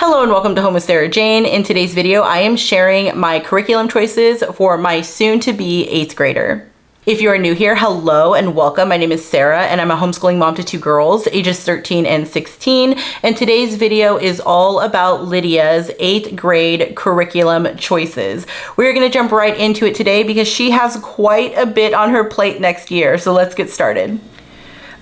Hello and welcome to Home with Sarah Jane. In today's video, I am sharing my curriculum choices for my soon-to-be 8th grader. If you are new here, hello and welcome. My name is Sarah and I'm a homeschooling mom to 2 girls, ages 13 and 16. And today's video is all about Lydia's 8th grade curriculum choices. We're gonna jump right into it today because she has quite a bit on her plate next year. So let's get started.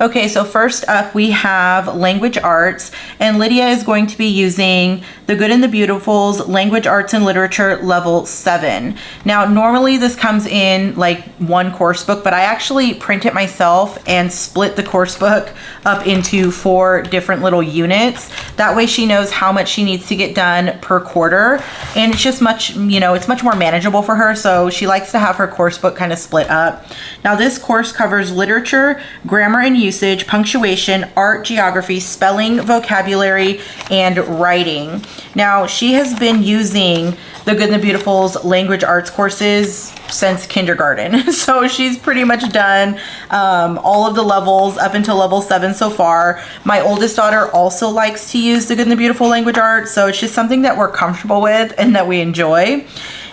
Okay, so first up we have language arts, and Lydia is going to be using The Good and the Beautiful's Language Arts and Literature Level 7. Now, normally this comes in like one course book, but I actually print it myself and split the course book up into 4 different little units. That way she knows how much she needs to get done per quarter, and it's just much, it's much more manageable for her, so she likes to have her course book kind of split up. Now, this course covers literature, grammar and usage, punctuation, art, geography, spelling, vocabulary, and writing. Now, she has been using The Good and the Beautiful's language arts courses since kindergarten. So she's pretty much done all of the levels up until level 7 so far. My oldest daughter also likes to use The Good and the Beautiful language arts, so it's just something that we're comfortable with and that we enjoy.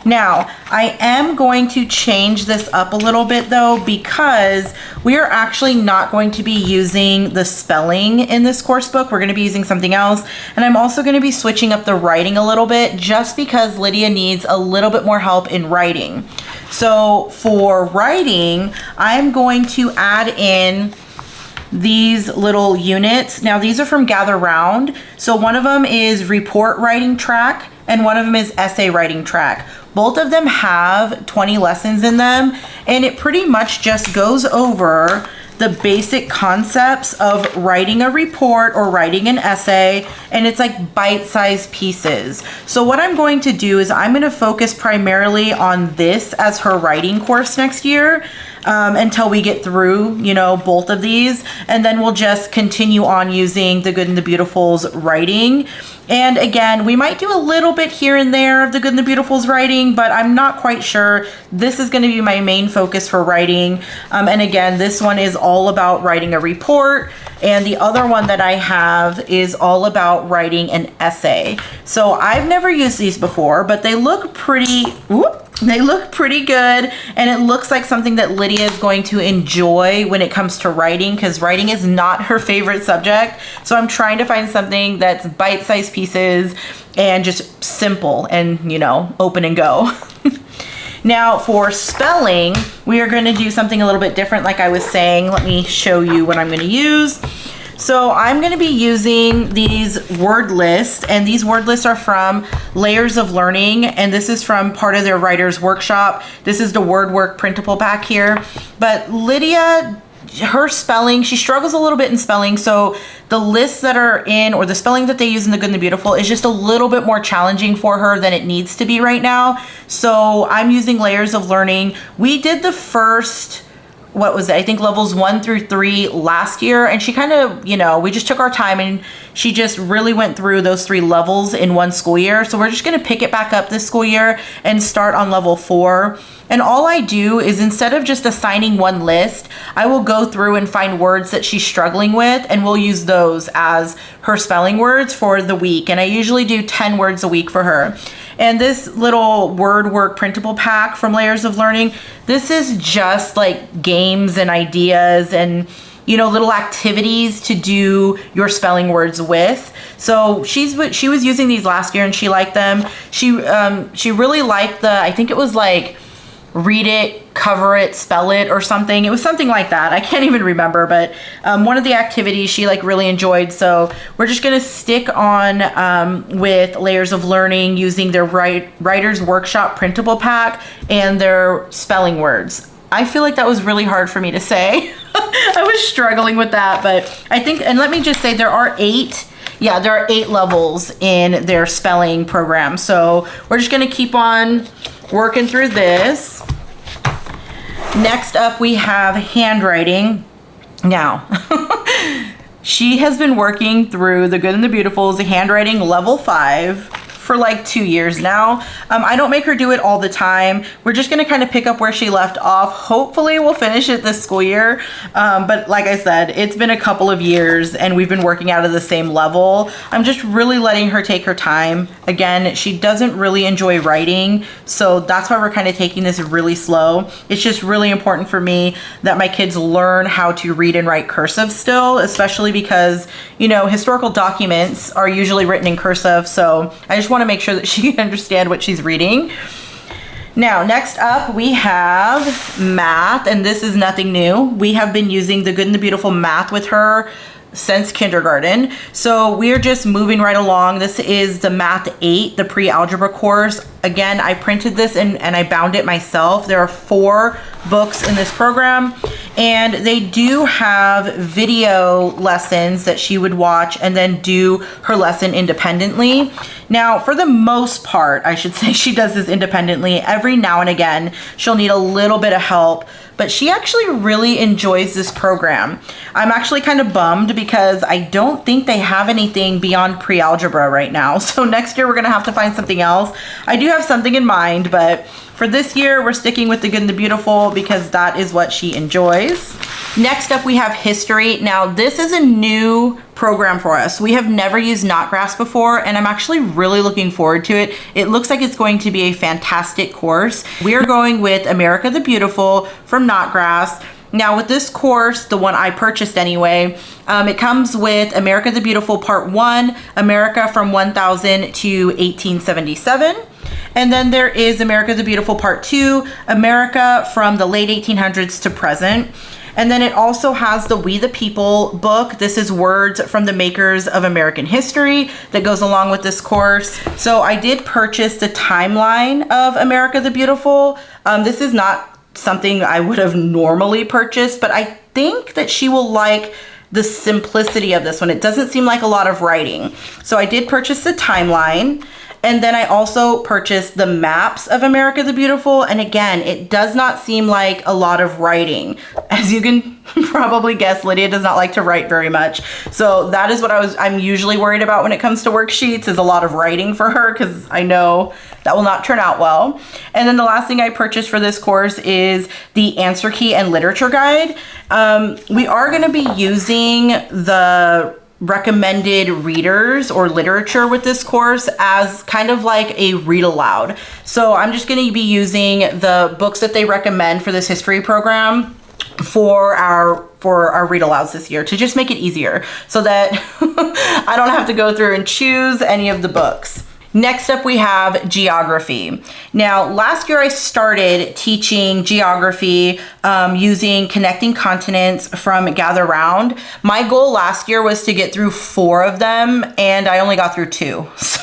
Now, I am going to change this up a little bit though, because we are actually not going to be using the spelling in this course book. We're going to be using something else. And I'm also going to be switching up the writing a little bit just because Lydia needs a little bit more help in writing. So for writing, I'm going to add in these little units. Now, these are from Gather Round. So one of them is report writing track and one of them is essay writing track. Both of them have 20 lessons in them, and it pretty much just goes over the basic concepts of writing a report or writing an essay, and it's like bite-sized pieces. So what I'm going to do is I'm going to focus primarily on this as her writing course next year until we get through, both of these, and then we'll just continue on using The Good and the Beautiful's writing. And again, we might do a little bit here and there of The Good and the Beautiful's writing, but I'm not quite sure. This is going to be my main focus for writing. And again, this one is all about writing a report, and the other one that I have is all about writing an essay. So I've never used these before, but they look pretty, good, and it looks like something that Lydia is going to enjoy when it comes to writing, because writing is not her favorite subject. So I'm trying to find something that's bite-sized pieces and just simple and, open and go. Now, for spelling, we are going to do something a little bit different, like I was saying. Let me show you what I'm going to use. So I'm going to be using these word lists, and these word lists are from Layers of Learning, and this is from part of their writer's workshop. This is the word work printable back here. But Lydia, her spelling, she struggles a little bit in spelling, so the lists that are in, or the spelling that they use in The Good and the Beautiful, is just a little bit more challenging for her than it needs to be right now. So I'm using Layers of Learning. We did the first, I think levels 1 through 3 last year, and she kind of, we just took our time and she just really went through those 3 levels in one school year. So we're just going to pick it back up this school year and start on level 4. And all I do is, instead of just assigning one list, I will go through and find words that she's struggling with, and we'll use those as her spelling words for the week. And I usually do 10 words a week for her. And this little word work printable pack from Layers of Learning, this is just like games and ideas and, little activities to do your spelling words with. So she was using these last year and she liked them. She really liked I think it was like read it, cover it, spell it, or something. It was something like that. I can't even remember, but one of the activities she really enjoyed. So we're just gonna stick on with Layers of Learning using their writer's workshop printable pack and their spelling words. I feel like that was really hard for me to say. I was struggling with that, but I think, and let me just say, there are 8 levels in their spelling program. So we're just gonna keep on working through this. Next up, we have handwriting. Now, she has been working through The Good and the Beautiful's handwriting level 5 for like 2 years now. I don't make her do it all the time. We're just gonna kind of pick up where she left off. Hopefully we'll finish it this school year. But like I said, it's been a couple of years and we've been working out of the same level. I'm just really letting her take her time. Again, she doesn't really enjoy writing, so that's why we're kind of taking this really slow. It's just really important for me that my kids learn how to read and write cursive still, especially because, you know, historical documents are usually written in cursive, so I just want to make sure that she can understand what she's reading. Now, next up we have math, and this is nothing new. We have been using the Good and the Beautiful math with her since kindergarten. So we're just moving right along. This is the Math 8, the pre-algebra course. Again, I printed this and I bound it myself. There are 4 books in this program, and they do have video lessons that she would watch and then do her lesson independently. Now, for the most part, I should say, she does this independently. Every now and again, she'll need a little bit of help, but she actually really enjoys this program. I'm actually kind of bummed because I don't think they have anything beyond pre-algebra right now. So next year we're gonna have to find something else. I do have something in mind, but for this year, we're sticking with the Good and the Beautiful because that is what she enjoys. Next up, we have history. Now, this is a new program for us. We have never used Knotgrass before, and I'm actually really looking forward to it. It looks like it's going to be a fantastic course. We are going with America the Beautiful from Knotgrass. Now, with this course, the one I purchased anyway, it comes with America the Beautiful Part 1, America from 1000 to 1877. And then there is America the Beautiful Part 2, America from the late 1800s to present. And then it also has the We the People book. This is words from the makers of American history that goes along with this course. So I did purchase the timeline of America the Beautiful. This is not something I would have normally purchased, but I think that she will like the simplicity of this one. It doesn't seem like a lot of writing. So I did purchase the timeline. And then I also purchased the maps of America the Beautiful. And again, it does not seem like a lot of writing. As you can probably guess, Lydia does not like to write very much. So that is what I'm usually worried about when it comes to worksheets, is a lot of writing for her, because I know that will not turn out well. And then the last thing I purchased for this course is the answer key and literature guide. We are going to be using the recommended readers or literature with this course as kind of like a read aloud. So I'm just going to be using the books that they recommend for this history program for our read alouds this year, to just make it easier so that I don't have to go through and choose any of the books. Next up, we have geography. Now, last year I started teaching geography using Connecting Continents from Gather Round. My goal last year was to get through 4 of them, and I only got through 2. So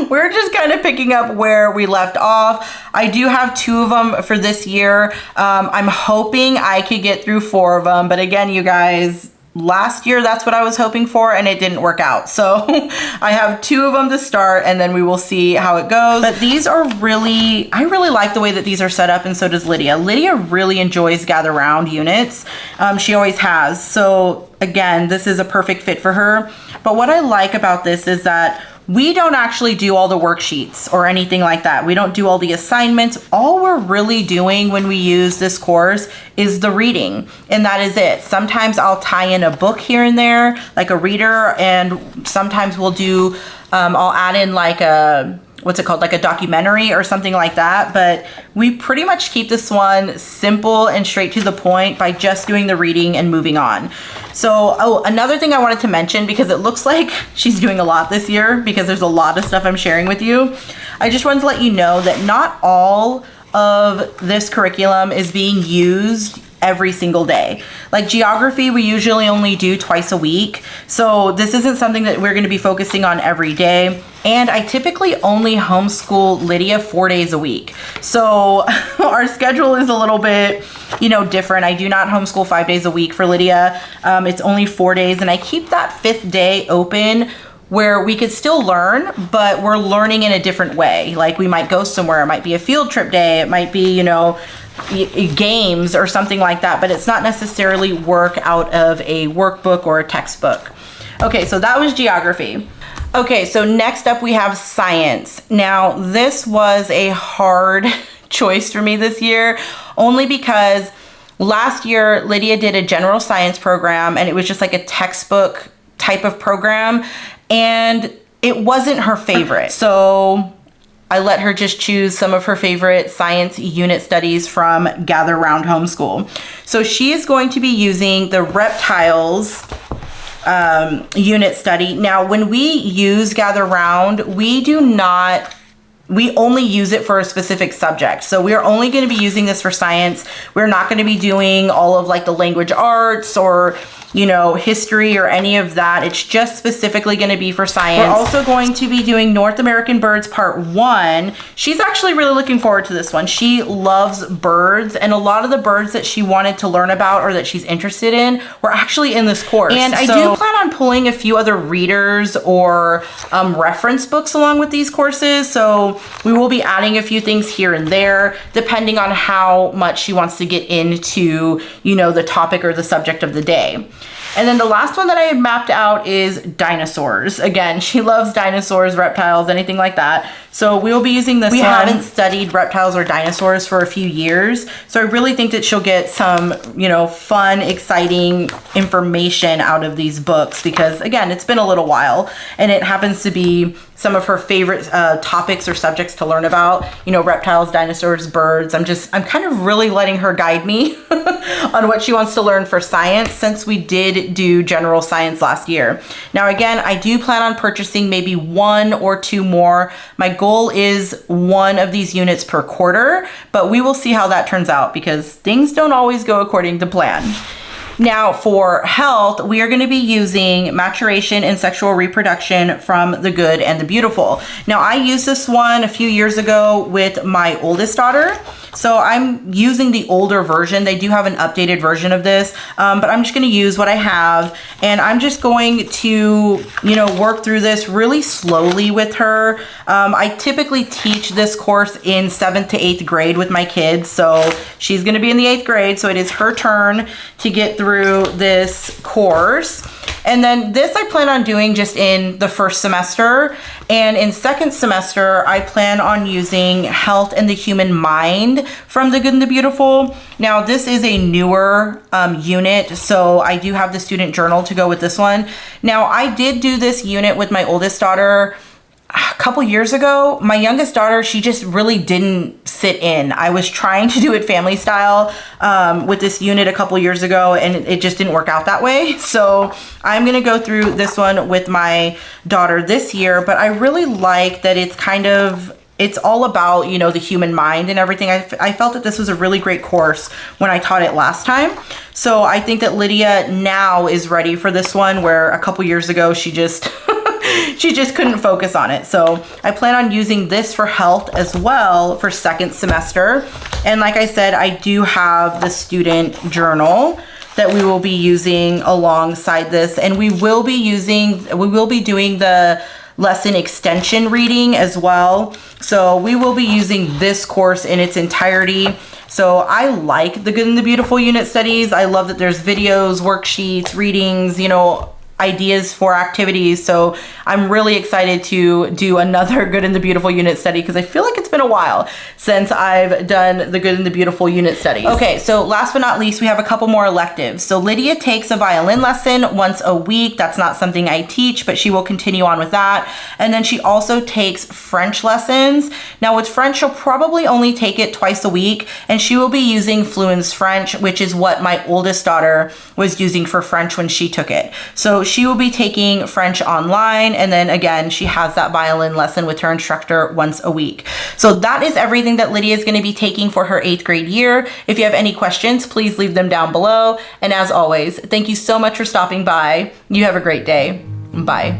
we're just kind of picking up where we left off. I do have 2 of them for this year. I'm hoping I could get through 4 of them, but again, you guys, last year that's what I was hoping for and it didn't work out. So I have 2 of them to start and then we will see how it goes. But these are I really like the way that these are set up, and so does Lydia. Lydia really enjoys Gather Round units. She always has. So again, this is a perfect fit for her. But what I like about this is that we don't actually do all the worksheets or anything like that. We don't do all the assignments. All we're really doing when we use this course is the reading, and that is it. Sometimes I'll tie in a book here and there, like a reader, and sometimes we'll do, I'll add in like a, what's it called, like a documentary or something like that. But we pretty much keep this one simple and straight to the point by just doing the reading and moving on. So, another thing I wanted to mention, because it looks like she's doing a lot this year because there's a lot of stuff I'm sharing with you. I just wanted to let you know that not all of this curriculum is being used every single day. Like geography, we usually only do twice a week. So this isn't something that we're going to be focusing on every day. And I typically only homeschool Lydia 4 days a week. So our schedule is a little bit, different. I do not homeschool 5 days a week for Lydia. It's only 4 days, and I keep that 5th day open where we could still learn, but we're learning in a different way. Like we might go somewhere. It might be a field trip day. It might be, games or something like that, but it's not necessarily work out of a workbook or a textbook. Okay, so that was geography. Okay, so next up we have science. Now, this was a hard choice for me this year, only because last year Lydia did a general science program and it was just like a textbook type of program, and it wasn't her favorite. So I let her just choose some of her favorite science unit studies from Gather Round Homeschool. So she is going to be using the reptiles unit study. Now, when we use Gather Round, we only use it for a specific subject. So we are only going to be using this for science. We're not going to be doing all of like the language arts or, you know, history or any of that. It's just specifically going to be for science. We're also going to be doing North American Birds Part 1. She's actually really looking forward to this one. She loves birds, and a lot of the birds that she wanted to learn about or that she's interested in were actually in this course. And I do plan on pulling a few other readers or reference books along with these courses. So we will be adding a few things here and there, depending on how much she wants to get into, you know, the topic or the subject of the day. And then the last one that I had mapped out is dinosaurs. Again, she loves dinosaurs, reptiles, anything like that. So we will be using this one. We haven't studied reptiles or dinosaurs for a few years. So I really think that she'll get some, you know, fun, exciting information out of these books because, again, it's been a little while and it happens to be some of her favorite topics or subjects to learn about, you know, reptiles, dinosaurs, birds. I'm kind of really letting her guide me on what she wants to learn for science, since we did do general science last year. Now, again, I do plan on purchasing maybe 1 or 2 more. My goal is 1 of these units per quarter, but we will see how that turns out because things don't always go according to plan. Now, for health, we are going to be using Maturation and Sexual Reproduction from The Good and the Beautiful. Now, I used this one a few years ago with my oldest daughter, so I'm using the older version. They do have an updated version of this, but I'm just going to use what I have, and I'm just going to, you know, work through this really slowly with her. I typically teach this course in 7th to 8th grade with my kids, so she's going to be in the 8th grade, so it is her turn to get through this course. And then this I plan on doing just in the first semester, and in second semester I plan on using Health and the Human Mind from The Good and the Beautiful. Now, this is a newer unit, so I do have the student journal to go with this one. Now, I did do this unit with my oldest daughter a couple years ago. My youngest daughter, she just really didn't sit in. I was trying to do it family style with this unit a couple years ago, and it just didn't work out that way. So I'm gonna go through this one with my daughter this year, but I really like that it's all about, you know, the human mind and everything. I felt that this was a really great course when I taught it last time. So I think that Lydia now is ready for this one, where a couple years ago she just she just couldn't focus on it. So I plan on using this for health as well for second semester. And like I said, I do have the student journal that we will be using alongside this. And we will be doing the lesson extension reading as well. So we will be using this course in its entirety. So I like the Good and the Beautiful unit studies. I love that there's videos, worksheets, readings, you know, ideas for activities. So I'm really excited to do another Good and the Beautiful unit study because I feel like it's been a while since I've done the Good and the Beautiful unit studies. Okay, so last but not least, we have a couple more electives. So Lydia takes a violin lesson once a week. That's not something I teach, but she will continue on with that. And then she also takes French lessons. Now with French, she'll probably only take it twice a week, and she will be using Fluence French, which is what my oldest daughter was using for French when she took it. So she will be taking French online, and then again, she has that violin lesson with her instructor once a week. So that is everything that Lydia is going to be taking for her 8th grade year. If you have any questions, please leave them down below. And as always, thank you so much for stopping by. You have a great day. Bye.